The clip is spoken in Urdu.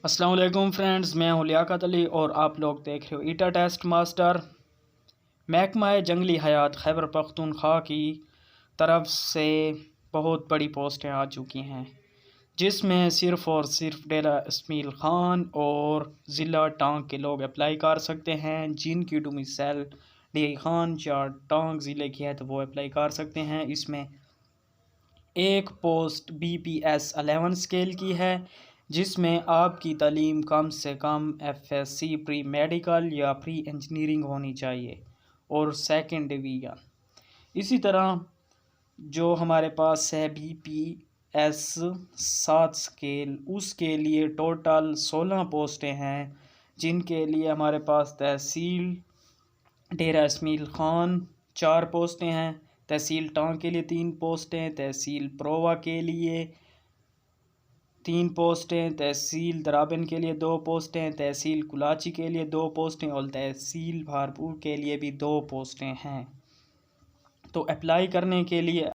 السلام علیکم فرینڈز، میں ہوں لیاقت علی اور آپ لوگ دیکھ رہے ہو ایٹا ٹیسٹ ماسٹر۔ محکمہ جنگلی حیات خیبر پختونخوا کی طرف سے بہت بڑی پوسٹیں آ چکی ہیں، جس میں صرف اور صرف ڈیرہ اسماعیل خان اور ضلع ٹانک کے لوگ اپلائی کر سکتے ہیں۔ جن کی ڈومیسائل ڈی خان یا ٹانک ضلع کی ہے تو وہ اپلائی کر سکتے ہیں۔ اس میں ایک پوسٹ BPS11 اسکیل کی ہے، جس میں آپ کی تعلیم کم سے کم FSc پری میڈیکل یا پری انجینئرنگ ہونی چاہیے اور سیکنڈ ڈویژن۔ اسی طرح جو ہمارے پاس ہے BPS7 اسکیل، اس کے لیے ٹوٹل 16 پوسٹیں ہیں، جن کے لیے ہمارے پاس تحصیل ڈیرہ اسماعیل خان 4 پوسٹیں ہیں، تحصیل ٹانک کے لیے 3 پوسٹیں، تحصیل پرووا کے لیے 3 پوسٹیں، تحصیل درابن کے لیے 2 پوسٹیں، تحصیل کلاچی کے لیے 2 پوسٹیں اور تحصیل بھارپور کے لیے بھی 2 پوسٹیں ہیں۔ تو اپلائی کرنے کے لیے